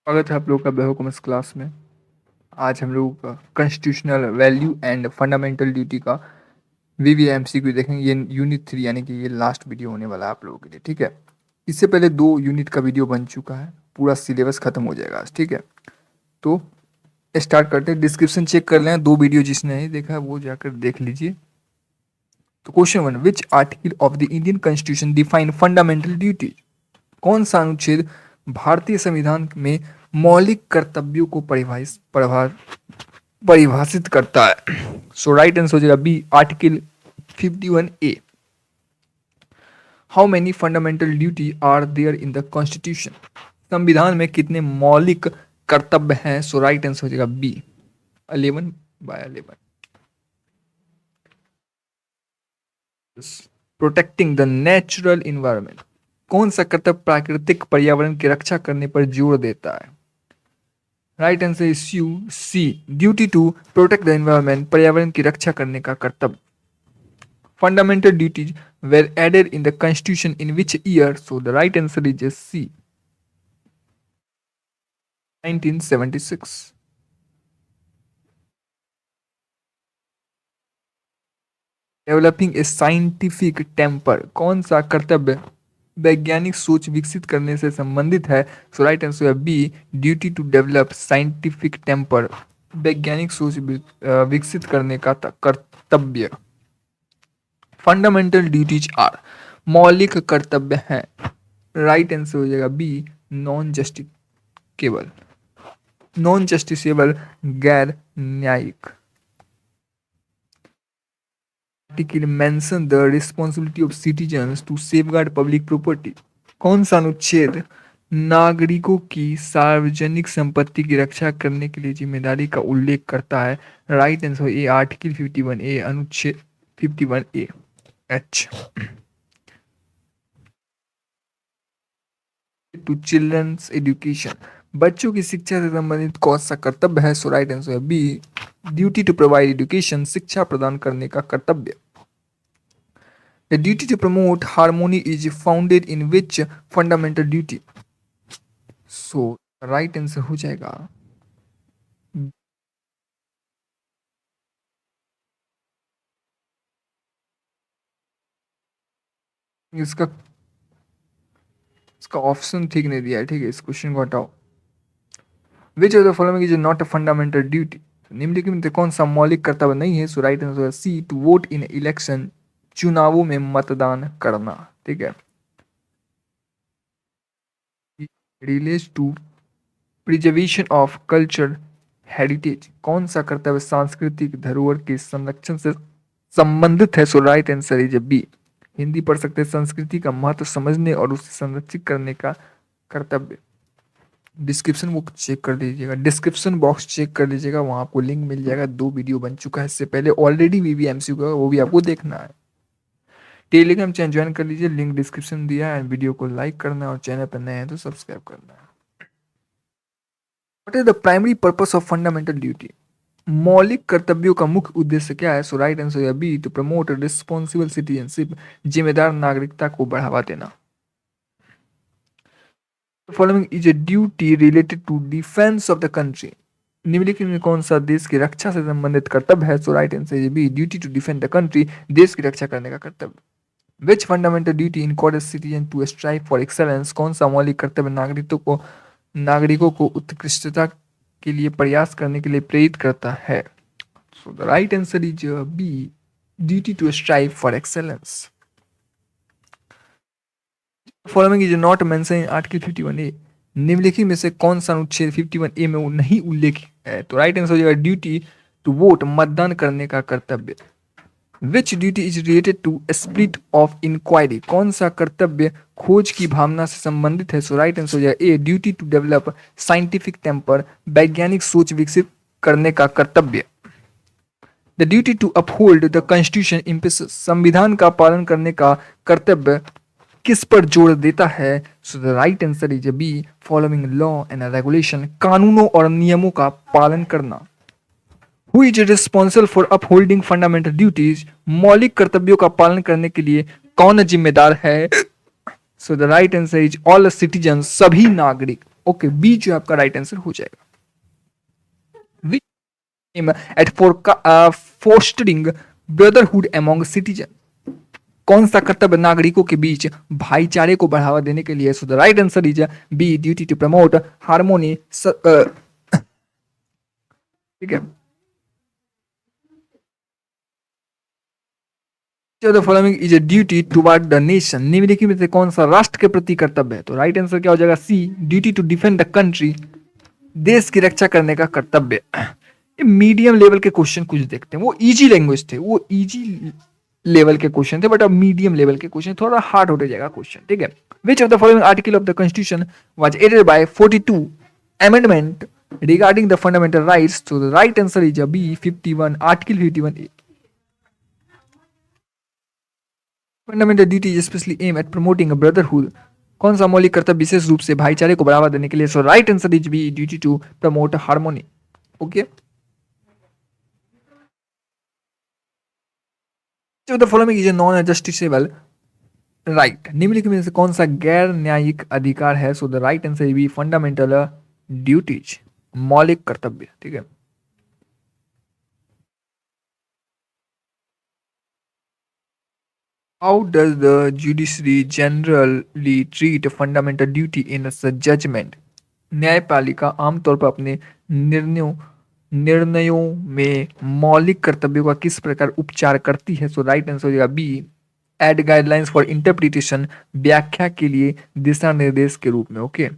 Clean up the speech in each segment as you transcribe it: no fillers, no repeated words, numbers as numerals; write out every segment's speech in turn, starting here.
स्वागत है आप लोग का बेहो कॉमर्स क्लास में। आज हम लोग constitutional value and fundamental duty का वीवीएमसीक्यू देखेंगे। ये यूनिट 3 यानी कि ये लास्ट वीडियो होने वाला है आप लोगों के लिए, ठीक है। इससे पहले 2 यूनिट का वीडियो बन चुका है, पूरा सिलेबस खत्म हो जाएगा आज, ठीक है। तो स्टार्ट करते हैं। डिस्क्रिप्शन चेक कर लें, 2 वीडियो जिसने नहीं देखा है वो जाकर देख लीजिए। तो question 1, which article of the Indian constitution define fundamental duties? कौन सा अनुच्छेद भारतीय संविधान में मौलिक कर्तव्यों को परिभाषित करता है? सो राइट आंसर हो जाएगा B, article 51A। How many fundamental duty are there in the constitution? संविधान में कितने मौलिक कर्तव्य हैं? सो राइट आंसर हो जाएगा B, 11/11। Protecting the natural environment, कौन सा कर्तव्य प्राकृतिक पर्यावरण की रक्षा करने पर जोर देता है? Right answer is you, C, duty to protect the environment, पर्यावरण की रक्षा करने का कर्तव्य। Fundamental duties were added in the constitution in which year? So the right answer is C, 1976। Developing a scientific temper, कौन सा कर्तव्य वैज्ञानिक सोच विकसित करने से संबंधित है? सो राइट आंसर है B, duty to develop scientific temper, वैज्ञानिक सोच विकसित करने का कर्तव्य। फंडामेंटल ड्यूटीज आर, मौलिक कर्तव्य हैं। राइट आंसर हो जाएगा बी, नॉन जस्टिसेबल, गैर न्यायिक। Article mention the responsibility of citizens to safeguard public property, कौन सा अनुच्छेद नागरिकों की सार्वजनिक संपत्ति की रक्षा करने के लिए जिम्मेदारी का उल्लेख करता है? Right answer A, article 51A, अनुच्छेद 51A H. To children's education, बच्चों की शिक्षा से संबंधित कौन सा कर्तव्य है? सो राइट आंसर है B, duty to provide education, शिक्षा प्रदान करने का कर्तव्य। The duty to promote harmony is founded in which fundamental duty? So right answer हो जाएगा इसका इसका ऑप्शन ठीक नहीं दिया है, ठीक है। इस क्वेश्चन को हटाओ। विच of the following is not a fundamental duty? निम्नलिखित में से कौन सा मौलिक कर्तव्य नहीं है? सो राइट आंसर है C, to vote in election, चुनावों में मतदान करना, ठीक है। Relates to preservation of culture heritage, कौन सा कर्तव्य सांस्कृतिक धरोहर के संरक्षण से संबंधित है? So right answer is B, Hindi पढ़ सकते हैं, संस्कृति का महत्व समझने और उसे संरक्षित करने का कर्तव्य। डिस्क्रिप्शन बुक चेक कर लीजिएगा, डिस्क्रिप्शन बॉक्स चेक कर लीजिएगा, वहां आपको लिंक मिल जाएगा। 2 वीडियो बन चुका है इससे पहले ऑलरेडी वीवीएमसीक्यू का, वो भी आपको देखना है। टेलीग्राम चैनल ज्वाइन कर लीजिए, लिंक डिस्क्रिप्शन दिया है। वीडियो को लाइक करना है और चैनल पर नए हैं तो सब्सक्राइब करना है। What is the primary purpose of fundamental duty? मौलिक कर्तव्यों का मुख्य उद्देश्य क्या है? सो राइट आंसर है B, to promote responsible citizenship, जिम्मेदार नागरिकता को बढ़ावा देना। Following is a duty related to defence of the country, निम्नलिखित में कौन सा देश की रक्षा से संबंधित कर्तव्य है? So right answer is B, duty to defend the country, देश की रक्षा करने का कर्तव्य। Which fundamental duty encourage citizen to strive for excellence, कौन सा मौलिक कर्तव्य नागरिकों को उत्कृष्टता के लिए प्रयास करने के लिए प्रेरित करता है? So the right answer is B, duty to strive for excellence. Following is not mention in article 51A, निम्नलिखित में से कौन सा अनुच्छेद 51A में वो नहीं उल्लेख है? तो राइट आंसर हो जाएगा ड्यूटी टू वोट, मतदान करने का कर्तव्य। Which duty is related to spirit of inquiry, कौन सा कर्तव्य खोज की भावना से संबंधित है? सो राइट आंसर हो जाएगा A, duty to develop scientific temper, वैज्ञानिक सोच विकसित करने का कर्तव्य। The duty to uphold the constitution imposes, संविधान का पालन करने का कर्तव्य किस पर जोर देता है? So the right answer is B, following law and regulation, कानूनों और नियमों का पालन करना। Who is responsible for upholding fundamental duties, मौलिक कर्तव्यों का पालन करने के लिए कौन जिम्मेदार है? So the right answer is all citizen, सभी नागरिक। ओके, बी जो आपका राइट आंसर हो जाएगा। Which aim at fostering brotherhood among citizen, कौन सा कर्तव्य नागरिकों के बीच भाईचारे को बढ़ावा देने के लिए? So the right answer is B, duty to promote harmony. ठीक है, the following is a duty toward the nation, निम्नलिखित में से कौन सा राष्ट्र के प्रति कर्तव्य है? तो राइट आंसर क्या हो जाएगा? C, duty to defend the country, देश की रक्षा करने का कर्तव्य। ये मीडियम लेवल के क्वेश्चन कुछ देखते हैं, वो इजी लैंग्वेज थे, वो इजी लेवल के क्वेश्चन थे, बट अब मीडियम लेवल के क्वेश्चन थोड़ा हार्ड होते जाएगा क्वेश्चन। ठीक है, which of the following article of the constitution was added by 42 amendment regarding the fundamental rights? So the right answer is B, 51, Article 51A. Fundamental duty specially aim at promoting a brotherhood, कौन सा मौलिक कर्तव्य विशेष रूप से भाईचारे को बढ़ावा देने के लिए? So right answer is B, duty to promote harmony. Okay, the following is a non justiciable right, निम्नलिखित में से कौन सा गैर न्यायिक अधिकार है? So the right answer is B, fundamental duties, मौलिक कर्तव्य। ठीक है, how does the judiciary generally treat fundamental duty in judgment, न्यायपालिका आमतौर पर अपने निर्णयों निर्णयों में मौलिक कर्तव्यों का किस प्रकार उपचार करती है? सो राइट आंसर हो जाएगा B, add guidelines for interpretation, व्याख्या के लिए दिशा निर्देश के रूप में। Okay,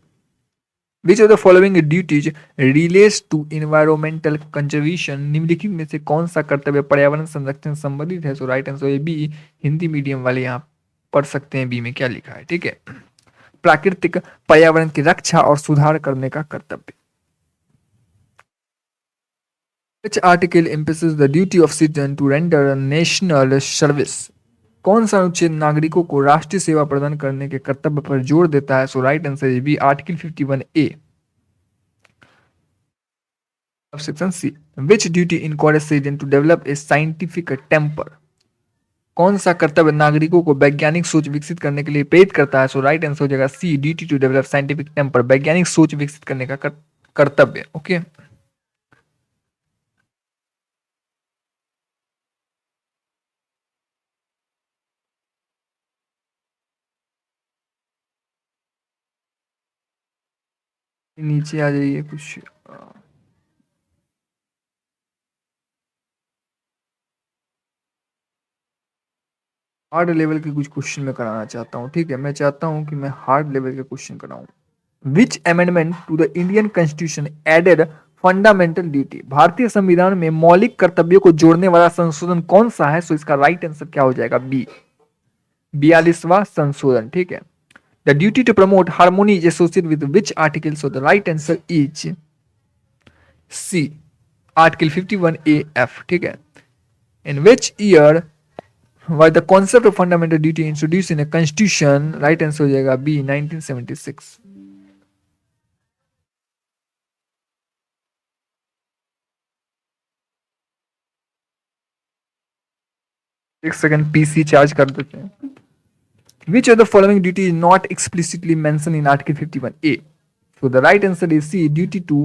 which of the following duties relates to environmental conservation, निम्नलिखित में से कौन सा कर्तव्य पर्यावरण संरक्षण संबंधित है? सो राइट आंसर है बी, हिंदी मीडियम वाले यहाँ पढ़ सकते हैं बी में क्या लिखा है। ठीक है, प्राकृतिक पर्यावरण की रक्षा और सुधार करने का कर्तव्य। Which article emphasizes the duty of citizen to render national service, कौन सा अनुच्छेद नागरिकों को राष्ट्रीय सेवा प्रदान करने के कर्तव्य पर जोर देता है? So right answer is B, article 51A। Section C, which duty encourage citizen to develop a scientific temper, कौन सा कर्तव्य नागरिकों को वैज्ञानिक सोच विकसित करने के लिए प्रेरित करता है? सो राइट आंसर हो जाएगा C, duty to develop scientific temper, वैज्ञानिक सोच विकसित करने का कर्तव्य। ओके, नीचे आ जाइए कुछ हार्ड लेवल के कुछ क्वेश्चन में कराना चाहता हूँ। ठीक है, मैं चाहता हूँ कि मैं हार्ड लेवल के क्वेश्चन कराऊं। Which amendment to the Indian constitution added fundamental duty, भारतीय संविधान में मौलिक कर्तव्यों को जोड़ने वाला संशोधन कौन सा है? सो इसका राइट आंसर क्या हो जाएगा? बी, 42वां संशोधन। ठीक है, the duty to promote harmony is associated with which article? So the right answer is C, article 51A(f). ठीक है, in which year was the concept of fundamental duty introduced in a constitution? Right answer हो जाएगा B, 1976। एक second PC charge कर देते हैं। Which of the following duty is not explicitly mentioned in Article 51A? So the right answer is C, duty to